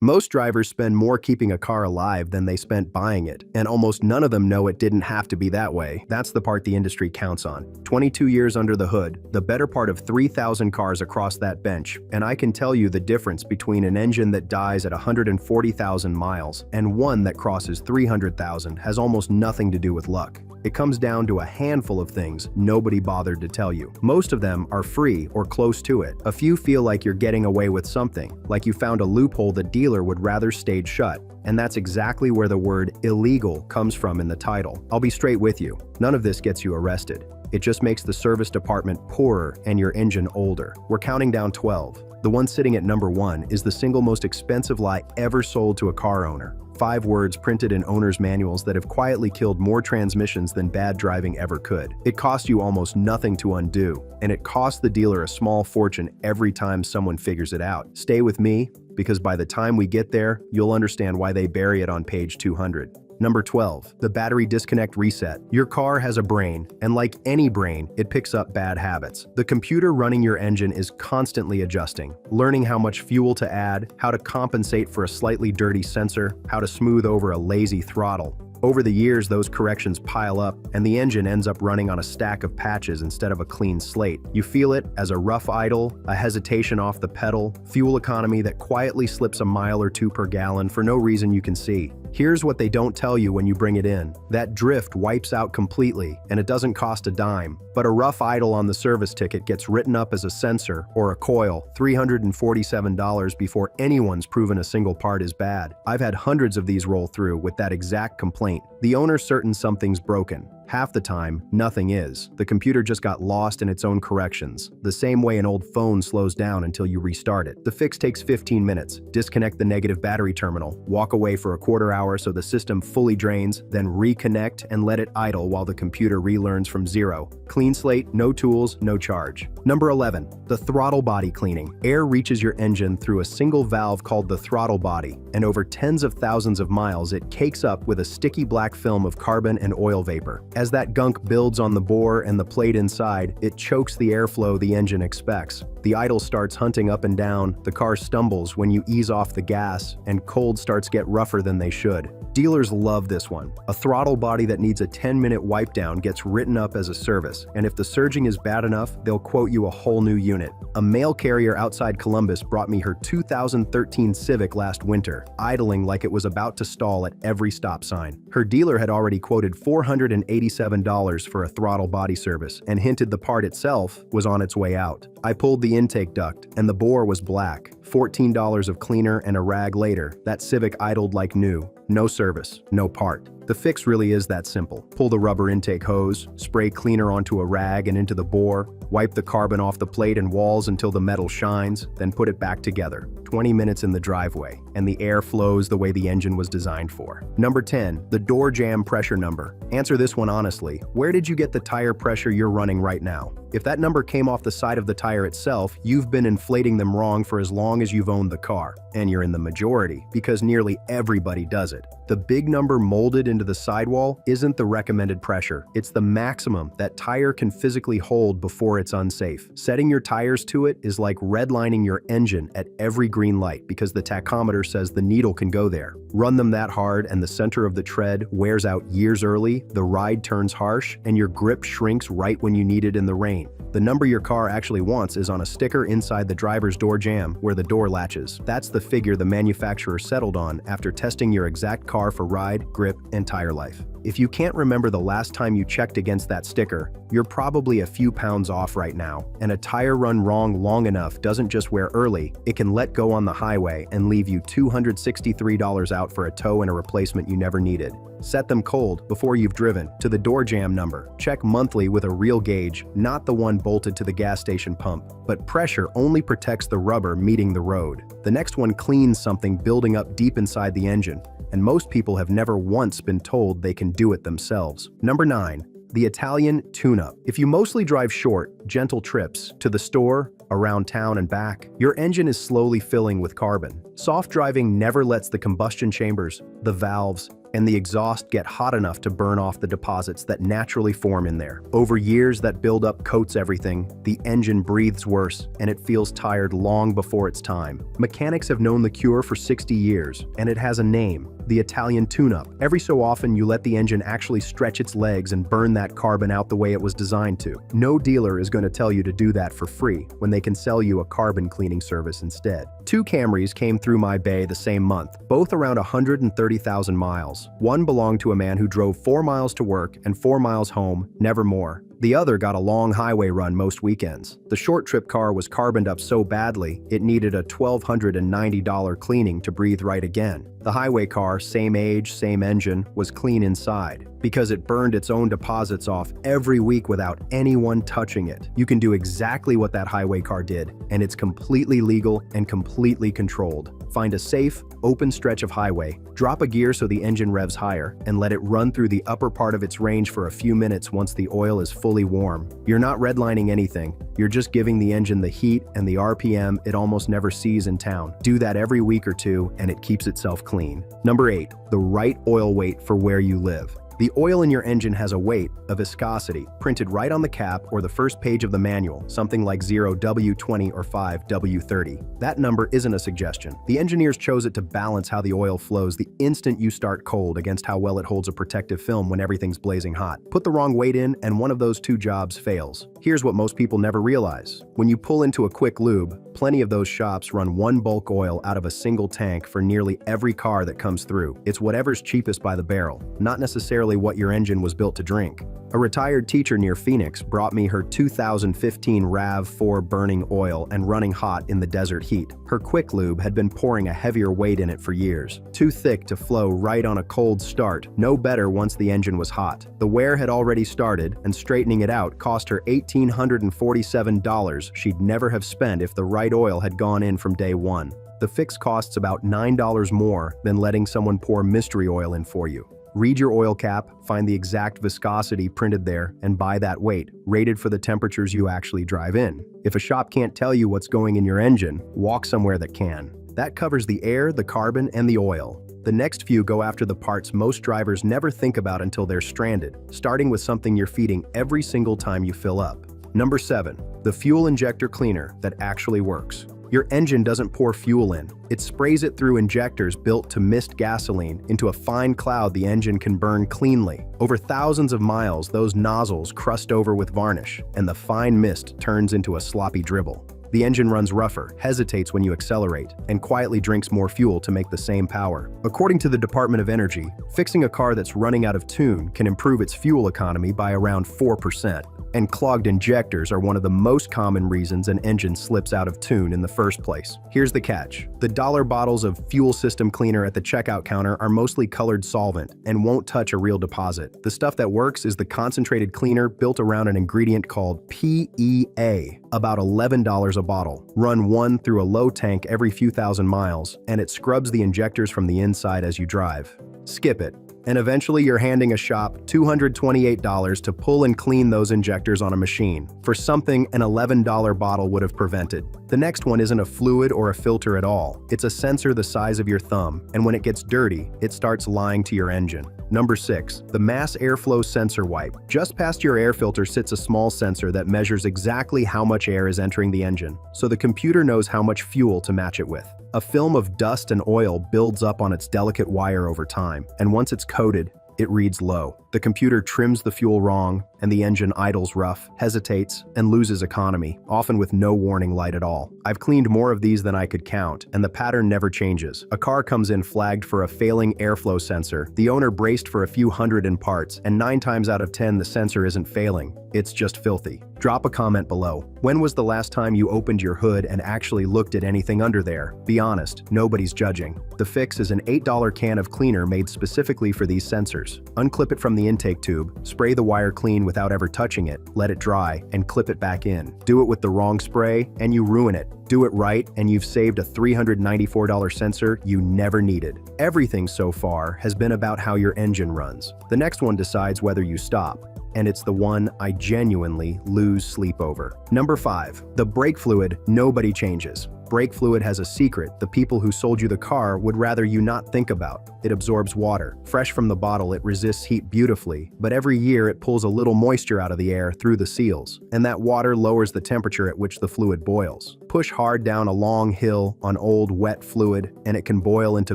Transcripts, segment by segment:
Most drivers spend more keeping a car alive than they spent buying it, and almost none of them know it didn't have to be that way. That's the part the industry counts on. 22 years under the hood, the better part of 3,000 cars across that bench, and I can tell you the difference between an engine that dies at 140,000 miles and one that crosses 300,000 has almost nothing to do with luck. It comes down to a handful of things nobody bothered to tell you. Most of them are free or close to it. A few feel like you're getting away with something, like you found a loophole the dealer would rather stayed shut. And that's exactly where the word illegal comes from in the title. I'll be straight with you. None of this gets you arrested. It just makes the service department poorer and your engine older. We're counting down 12. The one sitting at number 1 is the single most expensive lie ever sold to a car owner. 5 words printed in owner's manuals that have quietly killed more transmissions than bad driving ever could. It costs you almost nothing to undo, and it costs the dealer a small fortune every time someone figures it out. Stay with me, because by the time we get there, you'll understand why they bury it on page 200. Number 12, the battery disconnect reset. Your car has a brain, and like any brain, it picks up bad habits. The computer running your engine is constantly adjusting, learning how much fuel to add, how to compensate for a slightly dirty sensor, how to smooth over a lazy throttle. Over the years, those corrections pile up, and the engine ends up running on a stack of patches instead of a clean slate. You feel it as a rough idle, a hesitation off the pedal, fuel economy that quietly slips a mile or two per gallon for no reason you can see. Here's what they don't tell you when you bring it in. That drift wipes out completely, and it doesn't cost a dime. But a rough idle on the service ticket gets written up as a sensor or a coil, $347 before anyone's proven a single part is bad. I've had hundreds of these roll through with that exact complaint. The owner's certain something's broken. Half the time, nothing is. The computer just got lost in its own corrections, the same way an old phone slows down until you restart it. The fix takes 15 minutes. Disconnect the negative battery terminal, walk away for a quarter hour so the system fully drains, then reconnect and let it idle while the computer relearns from zero. Clean slate, no tools, no charge. Number 11, the throttle body cleaning. Air reaches your engine through a single valve called the throttle body, and over tens of thousands of miles it cakes up with a sticky black film of carbon and oil vapor. As that gunk builds on the bore and the plate inside, it chokes the airflow the engine expects. The idle starts hunting up and down, the car stumbles when you ease off the gas, and cold starts get rougher than they should. Dealers love this one. A throttle body that needs a 10-minute wipe down gets written up as a service, and if the surging is bad enough, they'll quote you a whole new unit. A mail carrier outside Columbus brought me her 2013 Civic last winter, idling like it was about to stall at every stop sign. Her dealer had already quoted $487 for a throttle body service and hinted the part itself was on its way out. I pulled the intake duct, and the bore was black. $14 of cleaner and a rag later, that Civic idled like new. No service, no part. The fix really is that simple. Pull the rubber intake hose, spray cleaner onto a rag and into the bore, wipe the carbon off the plate and walls until the metal shines, then put it back together. 20 minutes in the driveway, and the air flows the way the engine was designed for. Number 10, the door jamb pressure number. Answer this one honestly. Where did you get the tire pressure you're running right now? If that number came off the side of the tire itself, you've been inflating them wrong for as long as you've owned the car. And you're in the majority, because nearly everybody does it. The big number molded into the sidewall isn't the recommended pressure. It's the maximum that tire can physically hold before it's unsafe. Setting your tires to it is like redlining your engine at every green light because the tachometer says the needle can go there. Run them that hard and the center of the tread wears out years early, the ride turns harsh, and your grip shrinks right when you need it in the rain. The number your car actually wants is on a sticker inside the driver's door jamb where the door latches. That's the figure the manufacturer settled on after testing your exact car for ride, grip, and tire life. If you can't remember the last time you checked against that sticker, you're probably a few pounds off right now. And a tire run wrong long enough doesn't just wear early, it can let go on the highway and leave you $263 out for a tow and a replacement you never needed. Set them cold before you've driven to the door jamb number. Check monthly with a real gauge, not the one bolted to the gas station pump. But pressure only protects the rubber meeting the road. The next one cleans something building up deep inside the engine, and most people have never once been told they can do it themselves. Number 9. The Italian tune-up. If you mostly drive short, gentle trips to the store, around town and back, your engine is slowly filling with carbon. Soft driving never lets the combustion chambers, the valves, and the exhaust get hot enough to burn off the deposits that naturally form in there. Over years, that buildup coats everything, the engine breathes worse, and it feels tired long before its time. Mechanics have known the cure for 60 years, and it has a name: the Italian tune-up. Every so often, you let the engine actually stretch its legs and burn that carbon out the way it was designed to. No dealer is going to tell you to do that for free when they can sell you a carbon cleaning service instead. Two Camrys came through my bay the same month, both around 130,000 miles. One belonged to a man who drove 4 miles to work and 4 miles home, never more. The other got a long highway run most weekends. The short trip car was carboned up so badly, it needed a $1,290 cleaning to breathe right again. The highway car, same age, same engine, was clean inside, because it burned its own deposits off every week without anyone touching it. You can do exactly what that highway car did, and it's completely legal and completely controlled. Find a safe, open stretch of highway, drop a gear so the engine revs higher, and let it run through the upper part of its range for a few minutes once the oil is fully warm. You're not redlining anything, you're just giving the engine the heat and the RPM it almost never sees in town. Do that every week or two, and it keeps itself clean. Number 8, the right oil weight for where you live. The oil in your engine has a weight, a viscosity, printed right on the cap or the first page of the manual, something like 0W20 or 5W30. That number isn't a suggestion. The engineers chose it to balance how the oil flows the instant you start cold against how well it holds a protective film when everything's blazing hot. Put the wrong weight in, and one of those two jobs fails. Here's what most people never realize. When you pull into a quick lube, plenty of those shops run one bulk oil out of a single tank for nearly every car that comes through. It's whatever's cheapest by the barrel, not necessarily what your engine was built to drink. A retired teacher near Phoenix brought me her 2015 RAV4 burning oil and running hot in the desert heat. Her quick lube had been pouring a heavier weight in it for years. Too thick to flow right on a cold start, no better once the engine was hot. The wear had already started, and straightening it out cost her $1,847 she'd never have spent if the right oil had gone in from day one. The fix costs about $9 more than letting someone pour mystery oil in for you. Read your oil cap, find the exact viscosity printed there, and buy that weight, rated for the temperatures you actually drive in. If a shop can't tell you what's going in your engine, walk somewhere that can. That covers the air, the carbon, and the oil. The next few go after the parts most drivers never think about until they're stranded, starting with something you're feeding every single time you fill up. Number 7, the fuel injector cleaner that actually works. Your engine doesn't pour fuel in. It sprays it through injectors built to mist gasoline into a fine cloud the engine can burn cleanly. Over thousands of miles, those nozzles crust over with varnish, and the fine mist turns into a sloppy dribble. The engine runs rougher, hesitates when you accelerate, and quietly drinks more fuel to make the same power. According to the Department of Energy, fixing a car that's running out of tune can improve its fuel economy by around 4%. And clogged injectors are one of the most common reasons an engine slips out of tune in the first place. Here's the catch. The dollar bottles of fuel system cleaner at the checkout counter are mostly colored solvent and won't touch a real deposit. The stuff that works is the concentrated cleaner built around an ingredient called PEA, about $11 a bottle. Run one through a low tank every few thousand miles, and it scrubs the injectors from the inside as you drive. Skip it. And eventually you're handing a shop $228 to pull and clean those injectors on a machine, for something an $11 bottle would have prevented. The next one isn't a fluid or a filter at all. It's a sensor the size of your thumb, and when it gets dirty, it starts lying to your engine. Number 6, the mass airflow sensor wipe. Just past your air filter sits a small sensor that measures exactly how much air is entering the engine, so the computer knows how much fuel to match it with. A film of dust and oil builds up on its delicate wire over time, and once it's coated, it reads low. The computer trims the fuel wrong, and the engine idles rough, hesitates, and loses economy, often with no warning light at all. I've cleaned more of these than I could count, and the pattern never changes. A car comes in flagged for a failing airflow sensor. The owner braced for a few hundred in parts, and 9 times out of 10 the sensor isn't failing. It's just filthy. Drop a comment below. When was the last time you opened your hood and actually looked at anything under there? Be honest, nobody's judging. The fix is an $8 can of cleaner made specifically for these sensors. Unclip it from the intake tube, spray the wire clean without ever touching it, let it dry, and clip it back in. Do it with the wrong spray, and you ruin it. Do it right, and you've saved a $394 sensor you never needed. Everything so far has been about how your engine runs. The next one decides whether you stop, and it's the one I genuinely lose sleep over. Number 5, the brake fluid nobody changes. Brake fluid has a secret the people who sold you the car would rather you not think about. It absorbs water. Fresh from the bottle, it resists heat beautifully, but every year it pulls a little moisture out of the air through the seals, and that water lowers the temperature at which the fluid boils. Push hard down a long hill on old, wet fluid, and it can boil into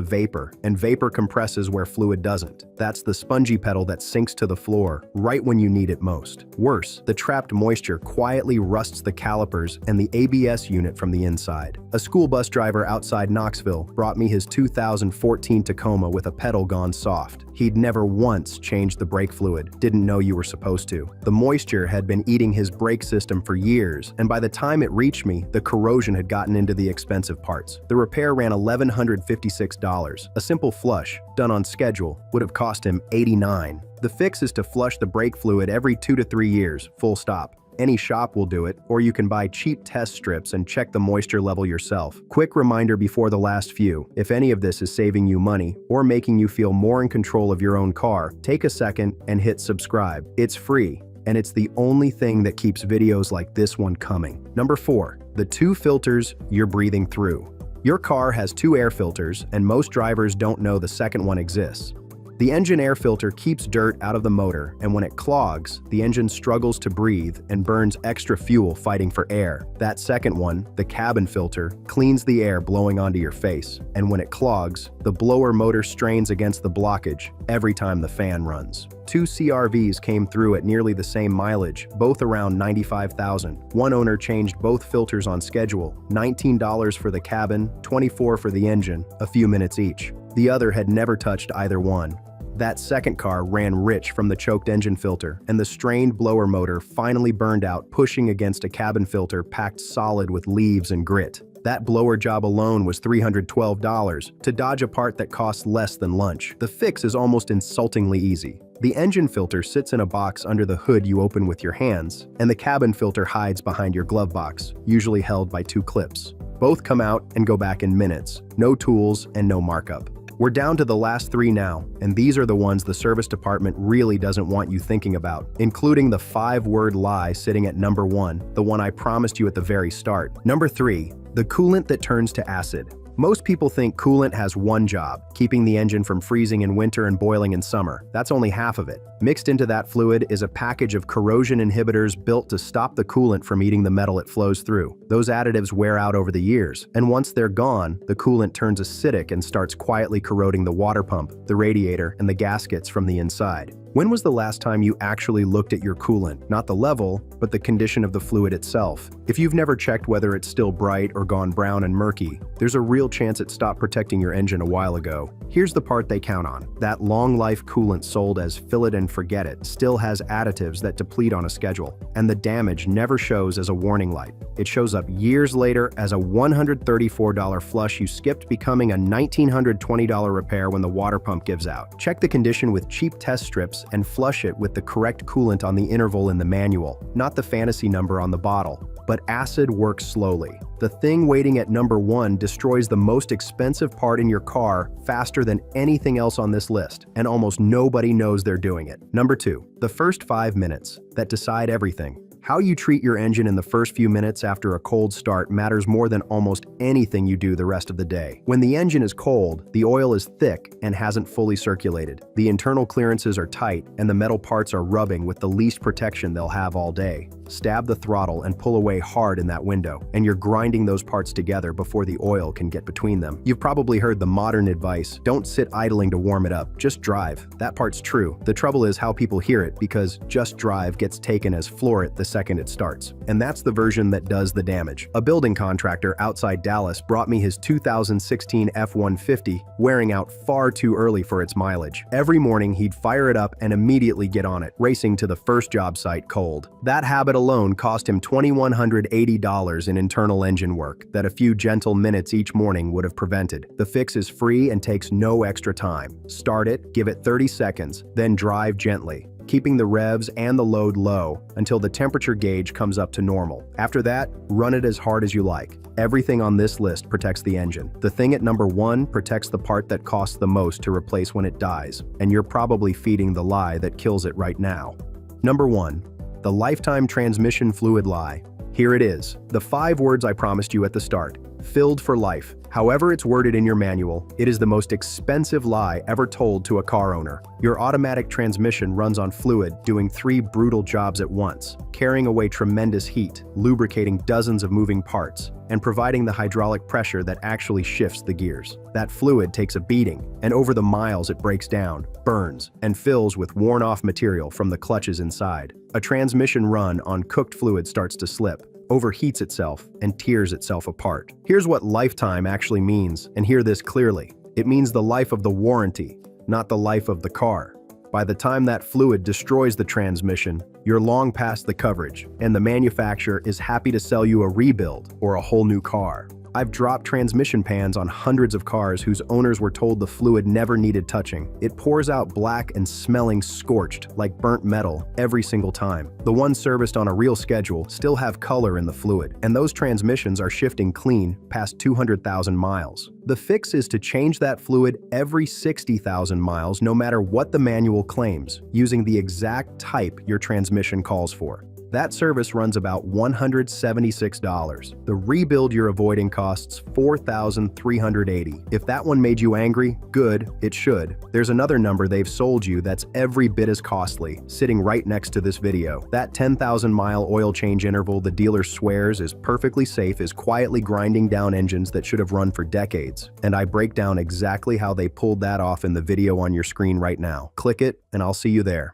vapor, and vapor compresses where fluid doesn't. That's the spongy pedal that sinks to the floor right when you need it most. Worse, the trapped moisture quietly rusts the calipers and the ABS unit from the inside. A school bus driver outside Knoxville brought me his 2014 Tacoma with a pedal gone soft. He'd never once changed the brake fluid, didn't know you were supposed to. The moisture had been eating his brake system for years, and by the time it reached me, the corrosion had gotten into the expensive parts. The repair ran $1,156. A simple flush, done on schedule, would have cost him $89. The fix is to flush the brake fluid every 2 to 3 years, full stop. Any shop will do it, or you can buy cheap test strips and check the moisture level yourself. Quick reminder before the last few, if any of this is saving you money or making you feel more in control of your own car, take a second and hit subscribe. It's free, and it's the only thing that keeps videos like this one coming. Number 4, the 2 filters you're breathing through. Your car has 2 air filters, and most drivers don't know the second one exists. The engine air filter keeps dirt out of the motor, and when it clogs, the engine struggles to breathe and burns extra fuel fighting for air. That second one, the cabin filter, cleans the air blowing onto your face, and when it clogs, the blower motor strains against the blockage every time the fan runs. 2 CR-Vs came through at nearly the same mileage, both around 95,000. One owner changed both filters on schedule, $19 for the cabin, $24 for the engine, a few minutes each. The other had never touched either one. That second car ran rich from the choked engine filter, and the strained blower motor finally burned out, pushing against a cabin filter packed solid with leaves and grit. That blower job alone was $312 to dodge a part that costs less than lunch. The fix is almost insultingly easy. The engine filter sits in a box under the hood you open with your hands, and the cabin filter hides behind your glove box, usually held by 2 clips. Both come out and go back in minutes. No tools and no markup. We're down to the last 3 now, and these are the ones the service department really doesn't want you thinking about, including the 5-word lie sitting at number 1, the one I promised you at the very start. Number 3, the coolant that turns to acid. Most people think coolant has one job, keeping the engine from freezing in winter and boiling in summer. That's only half of it. Mixed into that fluid is a package of corrosion inhibitors built to stop the coolant from eating the metal it flows through. Those additives wear out over the years, and once they're gone, the coolant turns acidic and starts quietly corroding the water pump, the radiator, and the gaskets from the inside. When was the last time you actually looked at your coolant? Not the level, but the condition of the fluid itself. If you've never checked whether it's still bright or gone brown and murky, there's a real chance it stopped protecting your engine a while ago. Here's the part they count on. That long-life coolant sold as fill it and forget it still has additives that deplete on a schedule, and the damage never shows as a warning light. It shows up years later as a $134 flush you skipped, becoming a $1,920 repair when the water pump gives out. Check the condition with cheap test strips and flush it with the correct coolant on the interval in the manual, not the fantasy number on the bottle. But acid works slowly. The thing waiting at number 1 destroys the most expensive part in your car faster than anything else on this list, and almost nobody knows they're doing it. Number 2, the first 5 minutes that decide everything. How you treat your engine in the first few minutes after a cold start matters more than almost anything you do the rest of the day. When the engine is cold, the oil is thick and hasn't fully circulated. The internal clearances are tight, and the metal parts are rubbing with the least protection they'll have all day. Stab the throttle and pull away hard in that window, and you're grinding those parts together before the oil can get between them. You've probably heard the modern advice, don't sit idling to warm it up, just drive. That part's true. The trouble is how people hear it, because just drive gets taken as floor it the second it starts. And that's the version that does the damage. A building contractor outside Dallas brought me his 2016 F-150, wearing out far too early for its mileage. Every morning he'd fire it up and immediately get on it, racing to the first job site cold. That habit alone cost him $2,180 in internal engine work that a few gentle minutes each morning would have prevented. The fix is free and takes no extra time. Start it, give it 30 seconds, then drive gently, keeping the revs and the load low until the temperature gauge comes up to normal. After that, run it as hard as you like. Everything on this list protects the engine. The thing at number 1 protects the part that costs the most to replace when it dies, and you're probably feeding the lie that kills it right now. Number 1. The lifetime transmission fluid lie. Here it is, the 5 words I promised you at the start. Filled for life. However it's worded in your manual, it is the most expensive lie ever told to a car owner. Your automatic transmission runs on fluid, doing 3 brutal jobs at once, carrying away tremendous heat, lubricating dozens of moving parts, and providing the hydraulic pressure that actually shifts the gears. That fluid takes a beating, and over the miles it breaks down, burns, and fills with worn-off material from the clutches inside. A transmission run on cooked fluid starts to slip, overheats itself, and tears itself apart. Here's what lifetime actually means, and hear this clearly. It means the life of the warranty, not the life of the car. By the time that fluid destroys the transmission, you're long past the coverage, and the manufacturer is happy to sell you a rebuild or a whole new car. I've dropped transmission pans on hundreds of cars whose owners were told the fluid never needed touching. It pours out black and smelling scorched, like burnt metal, every single time. The ones serviced on a real schedule still have color in the fluid, and those transmissions are shifting clean past 200,000 miles. The fix is to change that fluid every 60,000 miles, no matter what the manual claims, using the exact type your transmission calls for. That service runs about $176. The rebuild you're avoiding costs $4,380. If that one made you angry, good, it should. There's another number they've sold you that's every bit as costly, sitting right next to this video. That 10,000-mile oil change interval the dealer swears is perfectly safe is quietly grinding down engines that should have run for decades. And I break down exactly how they pulled that off in the video on your screen right now. Click it, and I'll see you there.